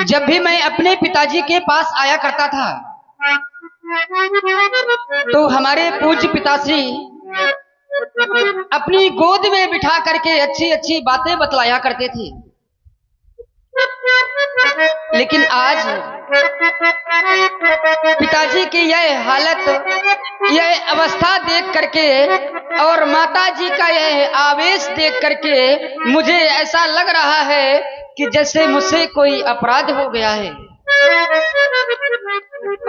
जब भी मैं अपने पिताजी के पास आया करता था तो हमारे पूज्य पिताश्री अपनी गोद में बिठा करके अच्छी अच्छी बातें बतलाया करते थे। लेकिन आज पिताजी की यह हालत, यह अवस्था देख करके और माताजी का यह आवेश देख करके मुझे ऐसा लग रहा है कि जैसे मुझसे कोई अपराध हो गया है।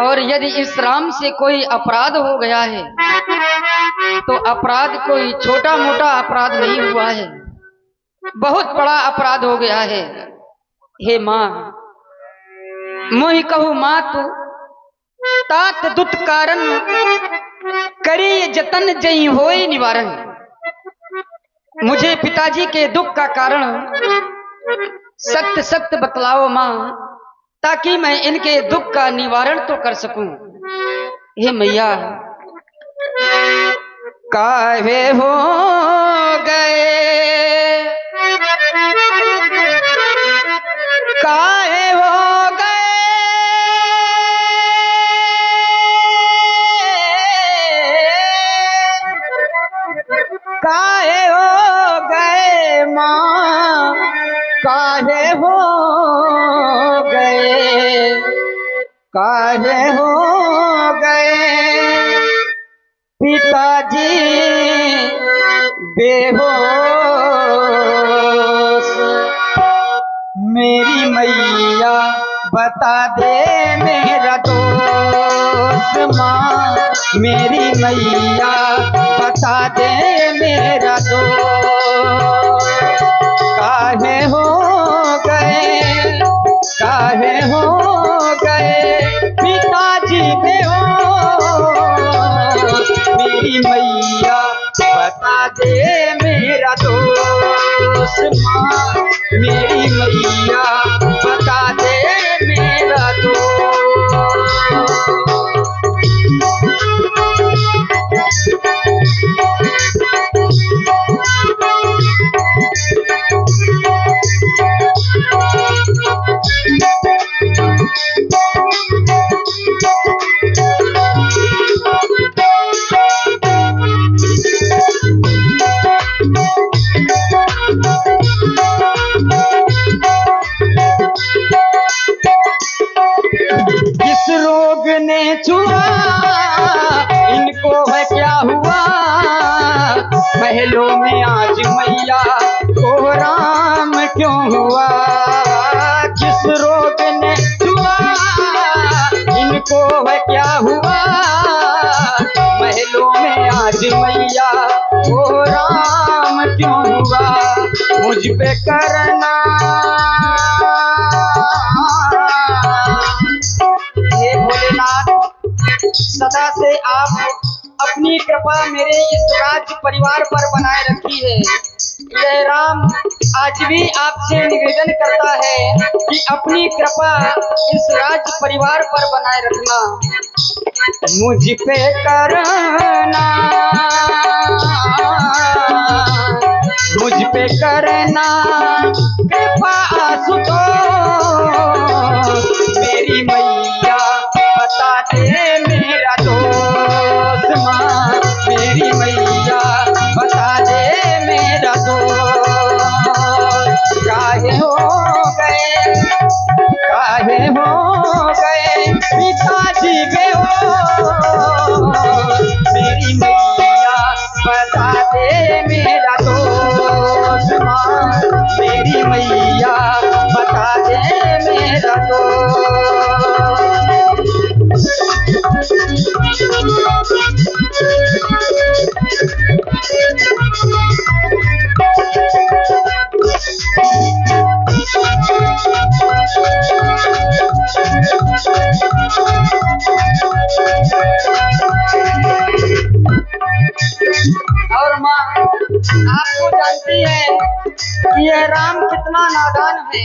और यदि इस राम से कोई अपराध हो गया है तो अपराध कोई छोटा मोटा अपराध नहीं हुआ है, बहुत बड़ा अपराध हो गया है। हे माँ, मोहि कहू मातु तात दुत कारण करी जतन जई होई निवारण। मुझे पिताजी के दुख का कारण सख्त सख्त बतलाओ माँ, ताकि मैं इनके दुख का निवारण तो कर सकूं। हे मैया, काहे हो गए, काहे हो गए, काहे हो गए माँ, काहे हो गए, काहे हो गए पिताजी बेहोश। मेरी मैया बता दे मेरा दोष माँ, मेरी मैया बता दे मेरा दोष। काहे हो गए, काहे हो गए पिताजी बेहोश। मेरी मैया बता दे मेरा दोष माँ, मेरी मैया बता दे मेरा दोष। किस रोग ने छुआ इनको है क्या हुआ, महलों में आज मैया को राम क्यों हुआ। किस रोग ने छुआ इनको है क्या हुआ, महलों में आज मैया को राम क्यों हुआ। मुझ पे करना हे भोलेनाथ, सदा से आप अपनी कृपा मेरे इस राज्य परिवार पर बनाए रखी है। यह राम आज भी आपसे निवेदन करता है कि अपनी कृपा इस राज्य परिवार पर बनाए रखना। मुझ पे करना, मुझ पे करना कृपा आसुतोष। मेरी मैया बता दे मेरा दोष माँ, मेरी मैया बता दे मेरा दोष। काहे हो गए, काहे हो गए पिताजी बेहोश। मेरी मैया बता दे मेरा दोष माँ, मेरी मैया बता दे मेरा दोष। और माँ, आपको जानती है कि यह राम कितना नादान है,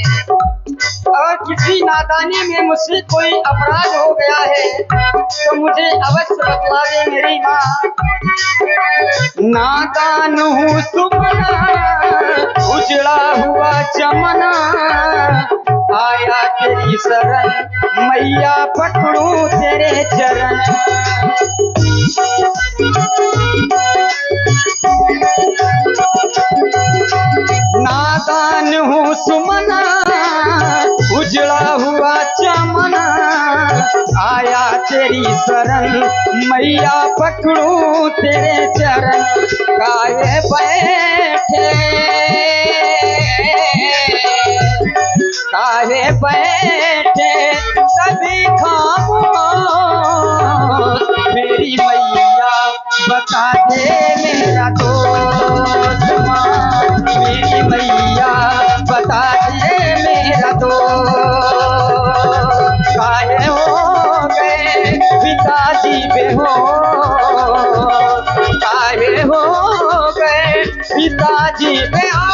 और किसी नादानी में मुझसे कोई अपराध हो गया है तो मुझे अवश्य बतला दे मेरी माँ। नादान हूँ सुमना, उजड़ा हुआ चमना, आया तेरी शरण मैया पकड़ूं तेरे चरण। नादान हूँ सुमना उजड़ा हुआ चमना, आया तेरी शरण मैया पकड़ूं तेरे चरण। गाए बैठे काहे बैठे सभी खामोश, मेरी मैया बता दे मेरा दोस्त माँ, मेरी मैया बता दे मेरा दोस्त। काहे हो गए पिताजी बेहोश, काहे हो गए पिताजी बेहोश,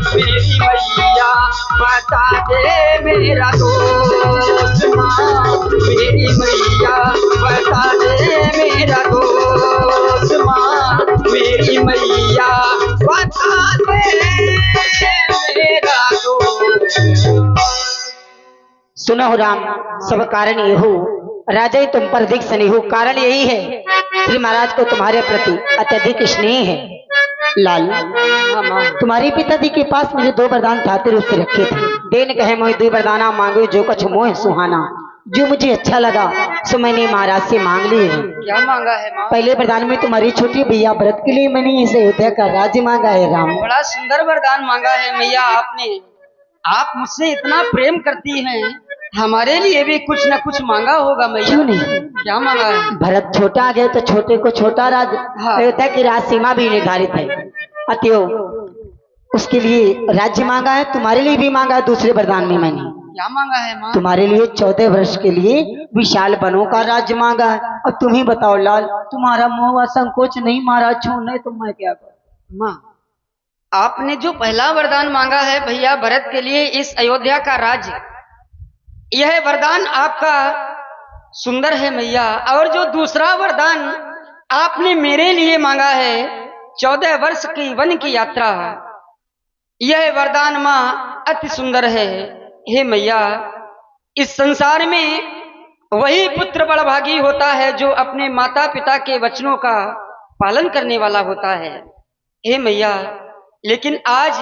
मेरी मैया बता दे मेरा दोस्त माँ, मेरी मैया बता दे मेरा दोस्त माँ, मेरी मैया बता दे मेरा दोस्त। सुनो राम, सब कारण ये हो राजा ही तुम पर अधिक स्नेह, कारण यही है श्री महाराज को तुम्हारे प्रति अत्यधिक स्नेह है। लाल, तुम्हारे पिताजी के पास मुझे 2 वरदान खातिर रूप से रखे थे। देन कहे मोह 2 वरदाना मांगो जो कछ मोह सुहाना, जो मुझे अच्छा लगा सो मैंने महाराज से मांग लिए है। क्या मांगा है माँ? पहले वरदान में तुम्हारी छोटी भैया व्रत के लिए मैंने इस अयोध्या का राज्य मांगा है। राम, बड़ा सुंदर वरदान मांगा है मैया आपने। आप मुझसे इतना प्रेम करती हैं, हमारे लिए भी कुछ न कुछ मांगा होगा मैया। क्यों नहीं? क्या मांगा है? भरत छोटा आ गया तो छोटे को छोटा राज, अयोध्या की राज सीमा भी निर्धारित है, अतएव उसके लिए राज्य मांगा है। तुम्हारे लिए भी मांगा है दूसरे वरदान में मैंने। क्या मांगा है माँ? तुम्हारे लिए 14 वर्ष के लिए विशाल वनों का राज्य मांगा है। अब तुम ही बताओ लाल, तुम्हारा मोह संकोच नहीं महाराज छोड़ने, तो मैं क्या करूं? माँ, आपने जो पहला वरदान मांगा है भैया भरत के लिए इस अयोध्या का राज्य, यह वरदान आपका सुंदर है मैया। और जो दूसरा वरदान आपने मेरे लिए मांगा है 14 वर्ष की वन की यात्रा, यह वरदान माँ अति सुंदर है। हे मैया, इस संसार में वही पुत्र बड़भागी होता है जो अपने माता पिता के वचनों का पालन करने वाला होता है। हे मैया, लेकिन आज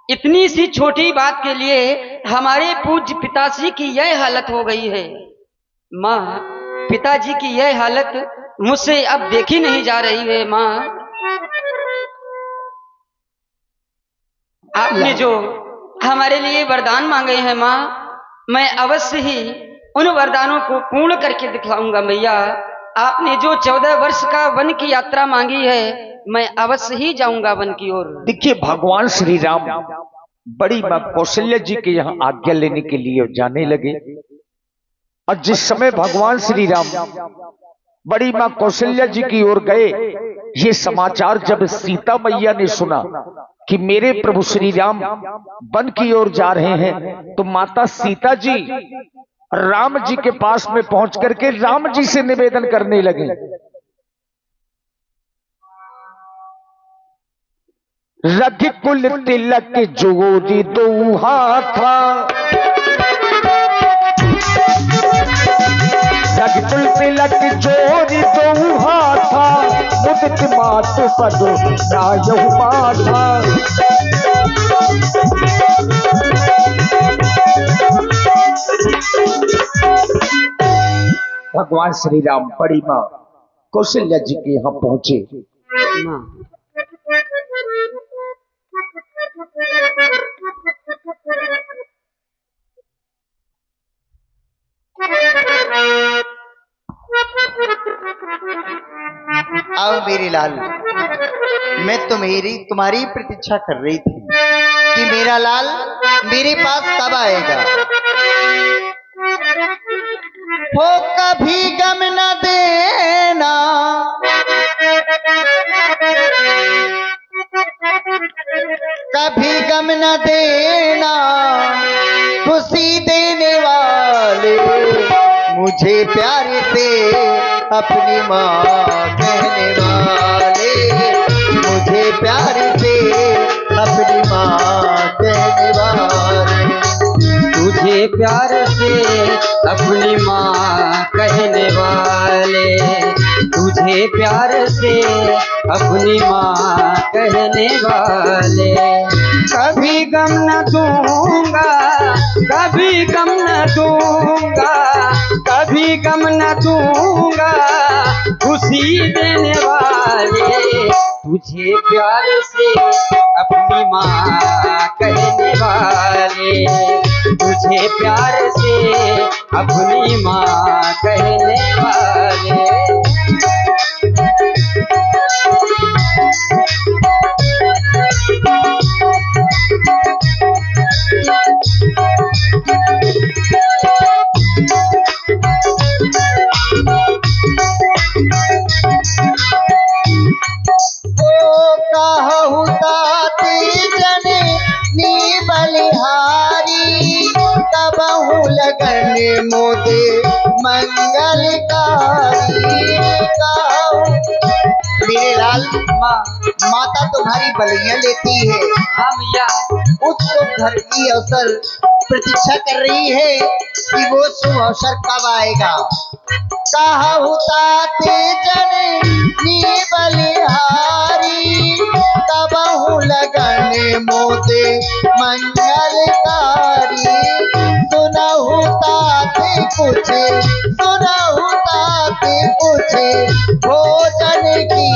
इतनी सी छोटी बात के लिए हमारे पूज्य पिताजी की यह हालत हो गई है। माँ, पिताजी की यह हालत मुझसे अब देखी नहीं जा रही है। माँ, आपने जो हमारे लिए वरदान मांगे हैं माँ, मैं अवश्य ही उन वरदानों को पूर्ण करके दिखलाऊंगा मैया। आपने जो 14 वर्ष का वन की यात्रा मांगी है, मैं अवश्य ही जाऊंगा वन की ओर। देखिए, भगवान श्री राम बड़ी मां कौशल्या जी के यहाँ आज्ञा लेने के लिए जाने लगे, और जिस समय भगवान श्री राम बड़ी मां कौशल्या जी की ओर गए, ये समाचार जब सीता मैया ने सुना कि मेरे प्रभु श्री राम वन की ओर जा रहे हैं, तो माता सीता जी राम जी के पास में पहुंच करके राम जी से निवेदन करने लगे, रघुकुल तिलक जोरी 2 हाथा, रघुकुल तिलक जोरी 2 हाथा, मुदित मात पद नायहु माथा। भगवान श्री राम बड़ी मां कौशल्या जी के यहाँ पहुंचे। आओ मेरे लाल, मैं तुम्हारी प्रतीक्षा कर रही थी कि मेरा लाल मेरे पास कब आएगा। हो कभी गम न देना, कभी गम न देना, खुशी देने वाले मुझे प्यारे से अपनी माँ कहने वाले, मुझे प्यारे से अपनी माँ कहने वाले। प्यार से अपनी माँ कहने वाले, तुझे प्यार से अपनी माँ कहने वाले। कभी गम न दूंगा, कभी गम न दूंगा, कभी गम न दूंगा, खुशी देने वाले, तुझे प्यार से अपनी माँ कहने वाले, तुझे प्यार से अपनी माँ कहने वाले। लगन मोदे मंगलकारी। मेरे लाल, माता तुम्हारी बलियां लेती है। उस शुभ घर की अवसर प्रतीक्षा कर रही है कि वो शुभ अवसर कब आएगा। कहु ताते जननी बलिहारी, कबहु लगन मोदे मंगलकारी। सुनहु ताते पूछे, सुनहु ताते पूछे, भोजन की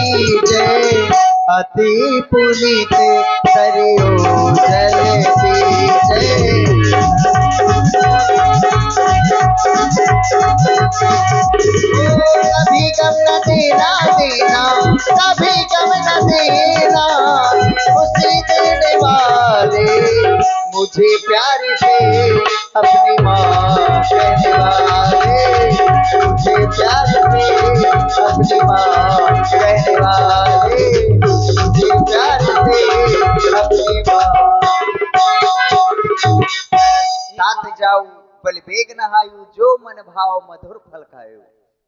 जय अति पुनीत करियो जल पीछे। कभी गम न देना देना, कभी गम न देना, खुशी देने वाले, मुझे प्यार से अपनी माँ कहने वाले, मुझे प्यार से अपनी माँ कहने वाले, मुझे प्यार से अपनी माँ। साथ जाऊं बल बेग नहायु, जो मन भाव मधुर फल खायो।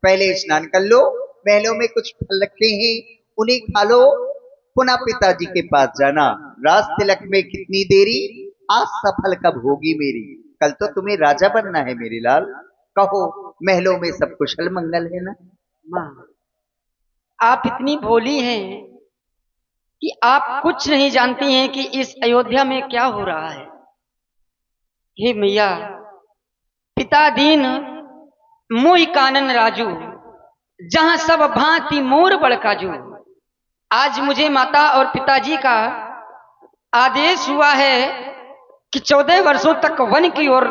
पहले स्नान कर लो, महलों में कुछ फल रखे हैं उन्हें खा लो, पुनः पिताजी के पास जाना। राज तिलक में कितनी देरी, आज सफल कब होगी मेरी। कल तो तुम्हें राजा बनना है मेरे लाल, कहो महलों में सब कुशल मंगल है ना। माँ, आप इतनी भोली हैं कि आप कुछ नहीं जानती हैं कि इस अयोध्या में क्या हो रहा है। हे मैया, पिता दीन मोहि कानन राजू, जहां सब भांति मोर बड़काजू। आज मुझे माता और पिताजी का आदेश हुआ है कि 14 वर्षों तक वन की ओर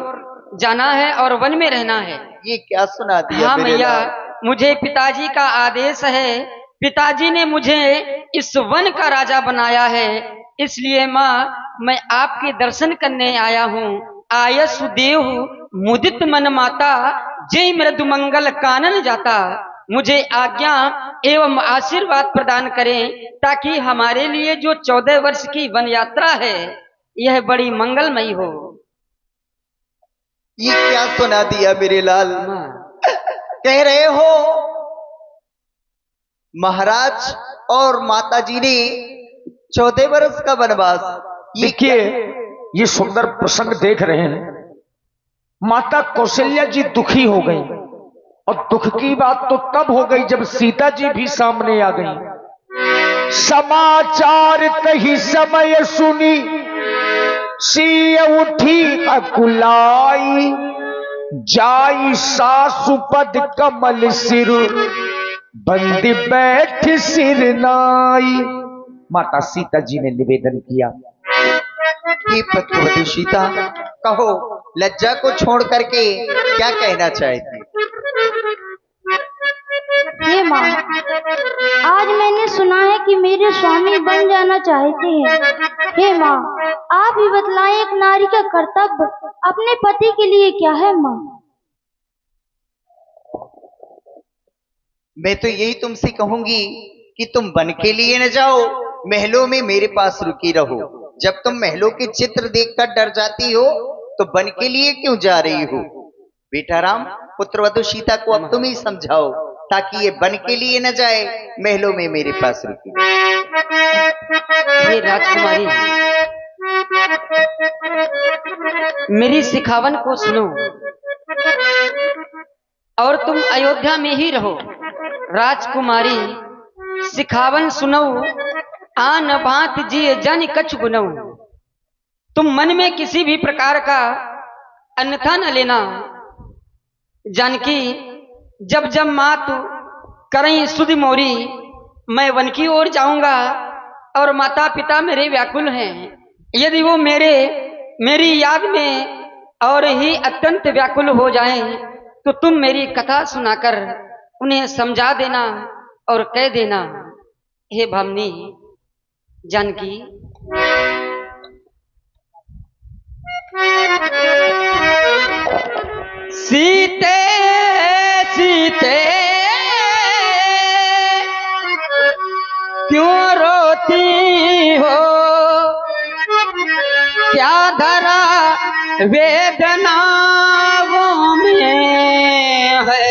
जाना है और वन में रहना है। ये क्या सुना दिया। हाँ मैया, मुझे पिताजी का आदेश है, पिताजी ने मुझे इस वन का राजा बनाया है, इसलिए माँ मैं आपके दर्शन करने आया हूँ। आयसु देव मुदित मन माता, जय मृदु मंगल कानन जाता। मुझे आज्ञा एवं आशीर्वाद प्रदान करें ताकि हमारे लिए जो 14 वर्ष की वन यात्रा है यह बड़ी मंगलमयी हो। ये क्या सुना दिया मेरे लाल। कह रहे हो महाराज और माताजी ने 14 वर्ष का वनवास। देखिए, ये सुंदर प्रसंग देख रहे हैं। माता कौशल्या जी दुखी हो गई, और दुख की बात तो तब हो गई जब सीता जी भी सामने आ गई। समाचार तही समय सुनी, सिय उठी अकुलाई, जाई सासु पद कमल सिर, बंदी बैठ सिर नाई। माता सीता जी ने निवेदन किया कि पत्रवती सीता, कहो लज्जा को छोड़ करके क्या कहना चाहती। हे माँ, आज मैंने सुना है कि मेरे स्वामी बन जाना चाहते हैं। हे माँ, आप ही बतलाएं, एक नारी का कर्तव्य अपने पति के लिए क्या है माँ। मैं तो यही तुमसे कहूंगी कि तुम बन के लिए न जाओ, महलों में मेरे पास रुकी रहो। जब तुम महलों के चित्र देखकर डर जाती हो तो बन के लिए क्यों जा रही हो। बेटा राम, पुत्रवधू सीता को अब तुम ही समझाओ ताकि ये बन के लिए न जाए, महलों में मेरे पास रुकी। ये राजकुमारी, मेरी सिखावन को सुनो और तुम अयोध्या में ही रहो। राजकुमारी सिखावन सुनो, आन बात जिए जन कछ गुनौ। तुम मन में किसी भी प्रकार का अन्यथा न लेना। जानकी जब जब मात करें सुध मोरी, मैं वन की ओर जाऊंगा और माता पिता मेरे व्याकुल हैं। यदि वो मेरी याद में और ही अत्यंत व्याकुल हो जाएं, तो तुम मेरी कथा सुनाकर उन्हें समझा देना और कह देना, हे भामिनी जानकी सीते सीते क्यों रोती हो, क्या धरा वेदनाओं में है।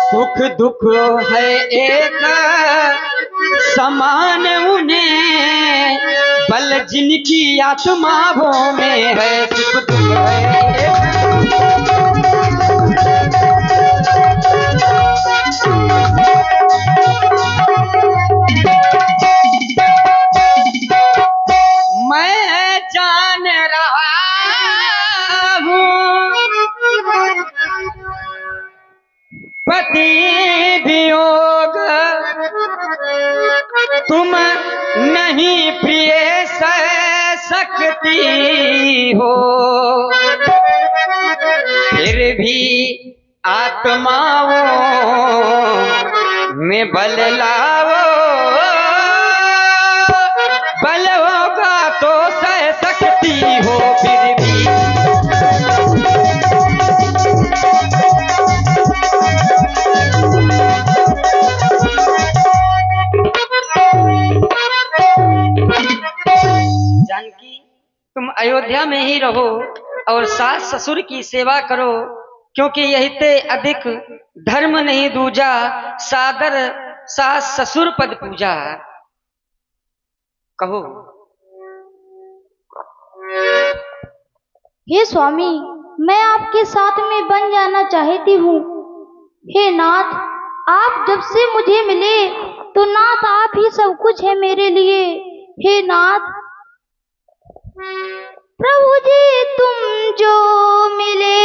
सुख दुख है एक समान उन्हें, बल जिनकी आत्माओं में है। सुख दुख है मैं जान रहा हूँ पति वियोग तुम नहीं प्रिय सह सकती हो, फिर भी आत्माओं में बल लाओ। बल होगा तो सह सकती हो, फिर भी जानकी तुम अयोध्या में ही रहो और सास ससुर की सेवा करो, क्योंकि यही ते अधिक धर्म नहीं दूजा, सादर सास ससुर पद पूजा। कहो। हे स्वामी, मैं आपके साथ में बन जाना चाहती हूँ। हे नाथ, आप जब से मुझे मिले तो नाथ आप ही सब कुछ है मेरे लिए। हे नाथ, प्रभु जी तुम जो मिले,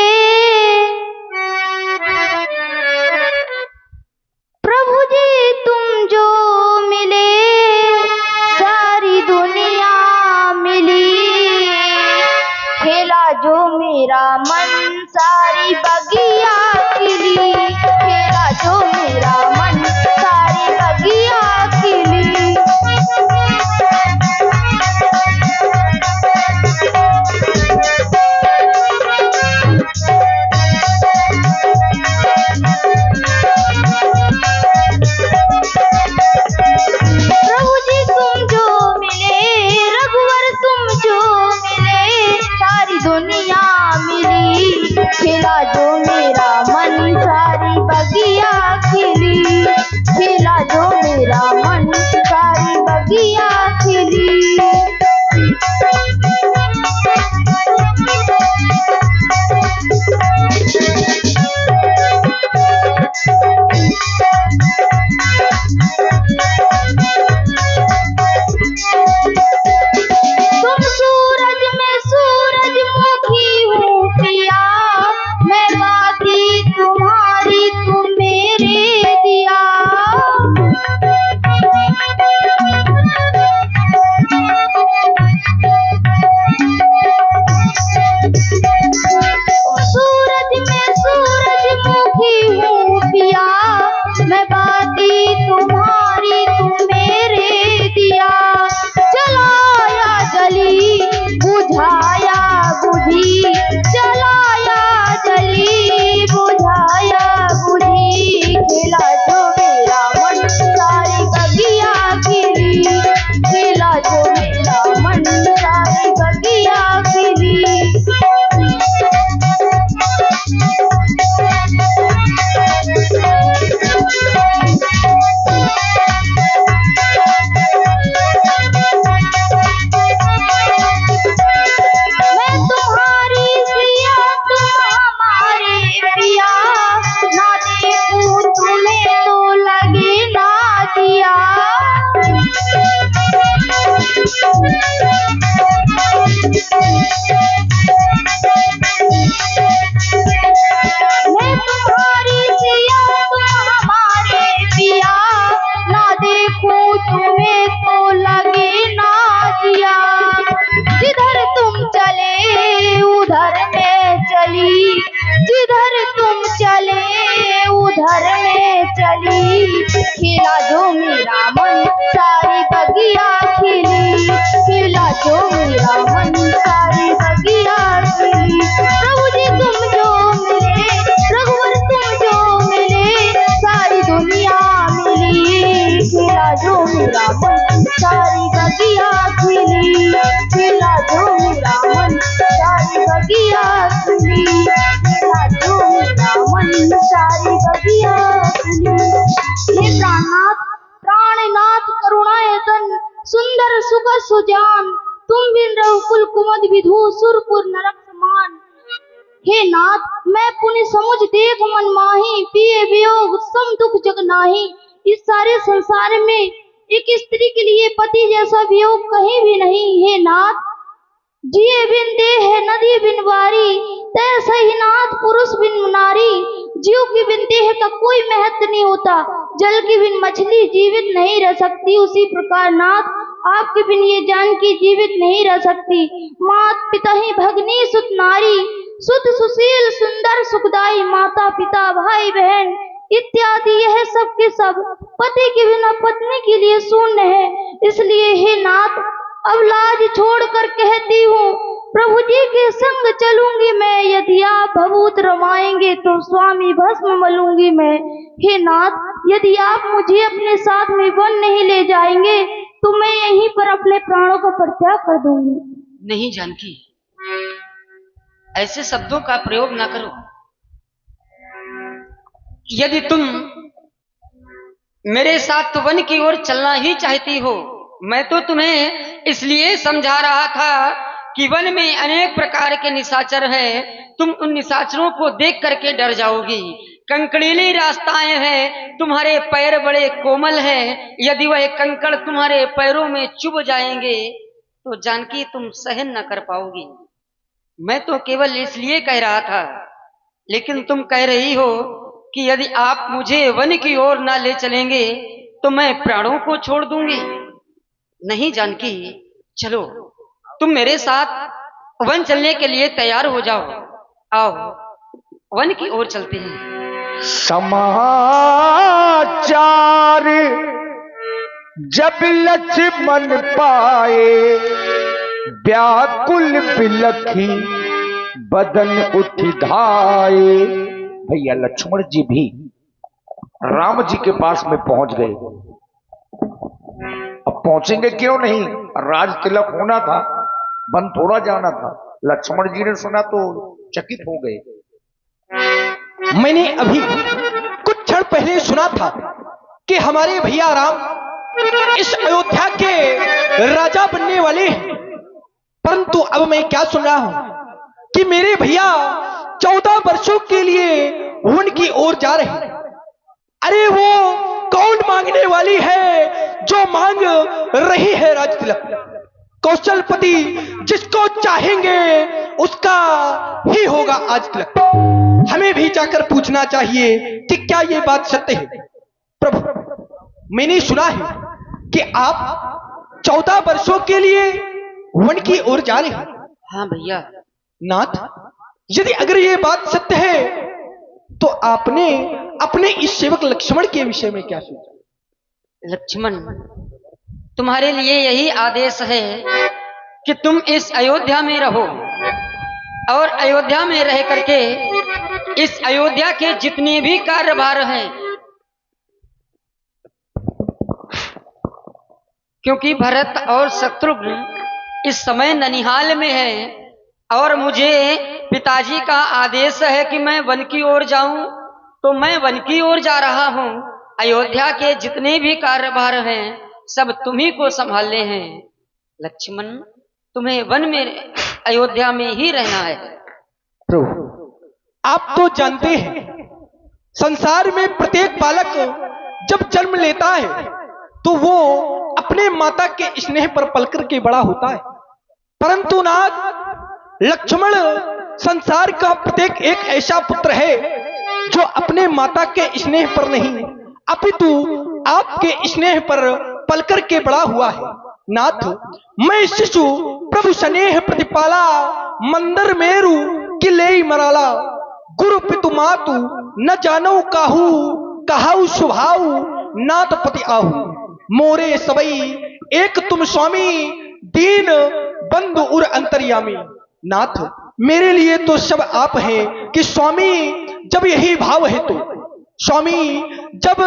प्रभु जी तुम जो मिले, सारी दुनिया मिली। खेला जो मेरा मन सारी बगिया खिली, खेला जो मेरा मन सारी बगिया खिली। खेला जो मेरा मन सारी बगिया खिली, खेला जो मेरा मन सारी बगिया खिली। तुम सूरज में सूरजमुखी हूँ पिया, मैं खिला जो मेरा मन सारी बगिया खिली, खिला जो मेरा मन सारी बगिया खिली। प्रभु जी तुम जो मिले, रघुवर तुम जो मिले, सारी दुनिया मिली। खिला जो मेरा मन सारी बगिया खिली, खिला जो मेरा मन सारी बगिया खिली, खिला जो मेरा मन सारी बगिया खिली। हे प्राणनाथ, प्राणनाथ करुणायतन, सुंदर सुख सुजान, तुम बिन रघुकुल कुमद विधु सुरपुर नरक समान। हे नाथ, मैं पुण्य समुझ देख मन माही, पिए वियोग सम दुख जग नाही। इस सारे संसार में एक स्त्री के लिए पति जैसा वियोग कहीं भी नहीं। हे नाथ, जिए बिन देह है नदी बिन वारी, तैसा ही नाथ पुरुष बिन नारी। जीव के बिन देह का कोई महत्व नहीं होता, जल के बिन मछली जीवित नहीं रह सकती, उसी प्रकार नाथ आपके बिन ये जानकी जीवित नहीं रह सकती। मात पिता ही भगनी सुत नारी, शुद्ध सुशील सुंदर सुखदाई, माता पिता भाई बहन इत्यादि यह सब के सब पति के बिना पत्नी के लिए शून्य है। इसलिए हे नाथ, अब लाज छोड़कर कहती हूँ, प्रभु जी के संग चलूंगी मैं, यदि आप भभूत रमाएंगे तो स्वामी भस्म मलूंगी मैं। हे नाथ, यदि आप मुझे अपने साथ में वन नहीं ले जाएंगे तो मैं यहीं पर अपने प्राणों का परित्याग कर दूंगी। नहीं जानकी, ऐसे शब्दों का प्रयोग ना करो। यदि तुम मेरे साथ वन की ओर चलना ही चाहती हो, मैं तो तुम्हें इसलिए समझा रहा था कि वन में अनेक प्रकार के निशाचर हैं, तुम उन निशाचरों को देख करके डर जाओगी। कंकड़ीली रास्ताएं हैं, तुम्हारे पैर बड़े कोमल हैं, यदि वह कंकड़ तुम्हारे पैरों में चुभ जाएंगे तो जानकी तुम सहन न कर पाओगी। मैं तो केवल इसलिए कह रहा था, लेकिन तुम कह रही हो कि यदि आप मुझे वन की ओर न ले चलेंगे तो मैं प्राणों को छोड़ दूंगी। नहीं जानकी, चलो तुम मेरे साथ वन चलने के लिए तैयार हो जाओ। आओ वन की ओर चलते हैं। समाचार जब लक्ष्मण पाए, व्याकुल बिलखी बदन उठी धाये। भैया लक्ष्मण जी भी राम जी के पास में पहुंच गए। अब पहुंचेंगे क्यों नहीं, राज तिलक होना था, वन थोड़ा जाना था। लक्ष्मण जी ने सुना तो चकित हो गए। मैंने अभी कुछ क्षण पहले सुना था कि हमारे भैया राम इस अयोध्या के राजा बनने वाले हैं, परंतु अब मैं क्या सुन रहा हूं कि मेरे भैया 14 वर्षों के लिए वन की ओर जा रहे हैं। अरे वो कौन मांगने वाली है जो मांग रही है राज तिलक? कौशलपति जिसको चाहेंगे उसका ही होगा आज तिलक। हमें भी जाकर पूछना चाहिए कि क्या ये बात सत्य है। प्रभु, मैंने सुना है कि आप 14 वर्षों के लिए वन की ओर जा रहे हैं। हाँ भैया। नाथ, यदि अगर ये बात सत्य है तो आपने अपने इस सेवक लक्ष्मण के विषय में क्या सोचा? लक्ष्मण, तुम्हारे लिए यही आदेश है कि तुम इस अयोध्या में रहो और अयोध्या में रह करके इस अयोध्या के जितने भी कार्यभार हैं, क्योंकि भरत और शत्रुघ्न इस समय ननिहाल में है और मुझे पिताजी का आदेश है कि मैं वन की ओर जाऊं, तो मैं वन की ओर जा रहा हूं। अयोध्या के जितने भी कार्यभार हैं सब तुम्ही को संभालने हैं। लक्ष्मण, तुम्हें वन में अयोध्या में ही रहना है। प्रभु, आप तो जानते हैं संसार में प्रत्येक बालक जब जन्म लेता है तो वो अपने माता के स्नेह पर पलकर के बड़ा होता है, परंतु नाथ लक्ष्मण संसार का प्रत्येक एक ऐसा पुत्र है जो अपने माता के स्नेह पर नहीं अपितु आपके स्नेह पर पलकर के बड़ा हुआ है। नाथ, मैं शिशु प्रभु स्नेह प्रतिपाला, मंदर मेरु किले मराला, गुरु पितु मातु न जानो काहू कहाऊ स्वभाव, नाथ पति आहू, मोरे सबई एक तुम स्वामी, दीन बंधु उर अंतर्यामी। नाथ मेरे लिए तो सब आप हैं कि स्वामी जब यही भाव है तो, स्वामी जब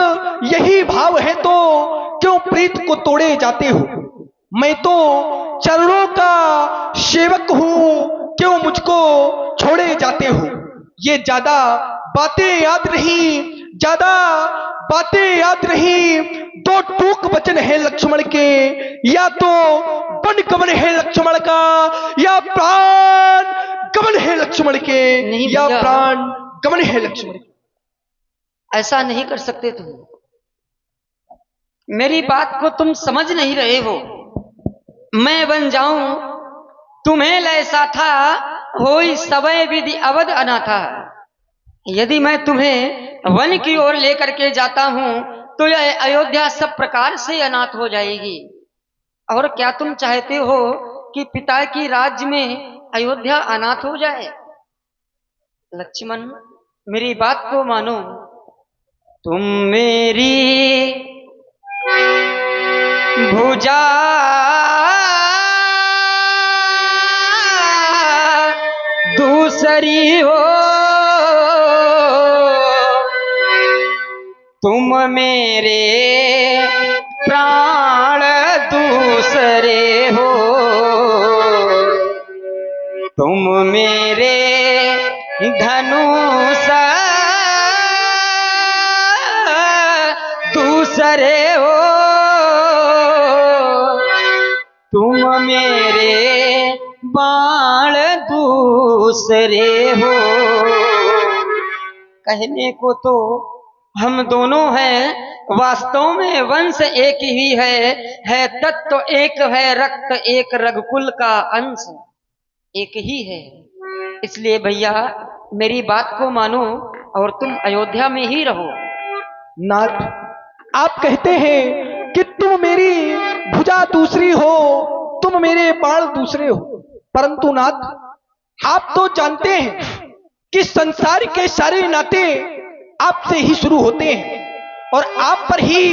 यही भाव है तो क्यों प्रीत को तोड़े जाते हो। मैं तो चरणों का सेवक हूं, क्यों मुझको छोड़े जाते हो। ये ज्यादा बातें याद नहीं, ज्यादा बातें याद नहीं, दो टूक वचन है लक्ष्मण के, या तो वन गमन है लक्ष्मण का, या प्राण गमन है लक्ष्मण के, नहीं या भैया। प्राण गमन है लक्ष्मण के। ऐसा नहीं कर सकते तुम, मेरी बात को तुम समझ नहीं रहे हो। मैं बन जाऊं तुम्हें लैसा था, होई सबय विधि अवध अनाथा। यदि मैं तुम्हें वन की ओर लेकर के जाता हूं तो यह अयोध्या सब प्रकार से अनाथ हो जाएगी। और क्या तुम चाहते हो कि पिता की राज्य में अयोध्या अनाथ हो जाए? लक्ष्मण मेरी बात को मानो, तुम मेरी भुजा दूसरी हो, तुम मेरे प्राण दूसरे हो, तुम मेरे धनुष दूसरे हो, तुम मेरे बाण दूसरे हो। कहने को तो हम दोनों हैं, वास्तव में वंश एक ही है तत्व एक है, रक्त एक, रघुकुल का अंश एक ही है। इसलिए भैया मेरी बात को मानो और तुम अयोध्या में ही रहो। नाथ आप कहते हैं कि तुम मेरी भुजा दूसरी हो, तुम मेरे बाण दूसरे हो, परंतु नाथ आप तो जानते हैं कि संसार के सारे नाते आपसे ही शुरू होते हैं और आप पर ही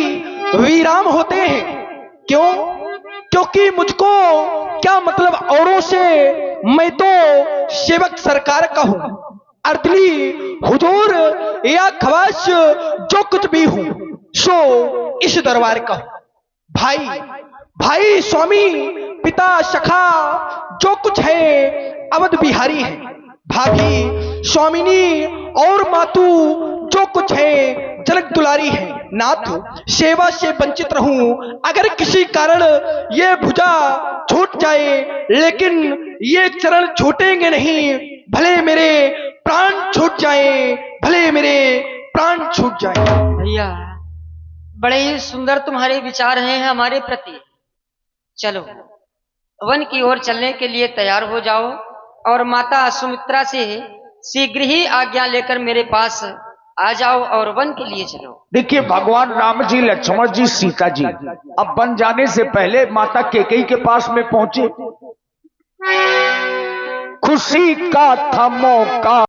विराम होते हैं। क्यों? क्योंकि मुझको क्या मतलब औरों से, मैं तो सेवक सरकार का हूं, अर्दली हुजूर या खवास जो कुछ भी हूं सो इस दरबार का हूं। भाई भाई स्वामी पिता सखा जो कुछ है अवध बिहारी है, भाभी स्वामिनी और मातू जो कुछ है जनक दुलारी है। नाथ सेवा से वंचित रहूं, अगर किसी कारण ये भुजा छूट जाए, लेकिन ये चरण छूटेंगे नहीं, भले मेरे प्राण छूट जाए, भले मेरे प्राण छूट जाए। भैया बड़े ही सुंदर तुम्हारे विचार हैं हमारे प्रति। चलो वन की ओर चलने के लिए तैयार हो जाओ और माता सुमित्रा से शीघ्र ही आज्ञा लेकर मेरे पास आ जाओ और वन के लिए चलो। देखिए भगवान राम जी, लक्ष्मण जी, सीता जी अब वन जाने से पहले माता कैकेयी के पास में पहुंचे। खुशी का था मौका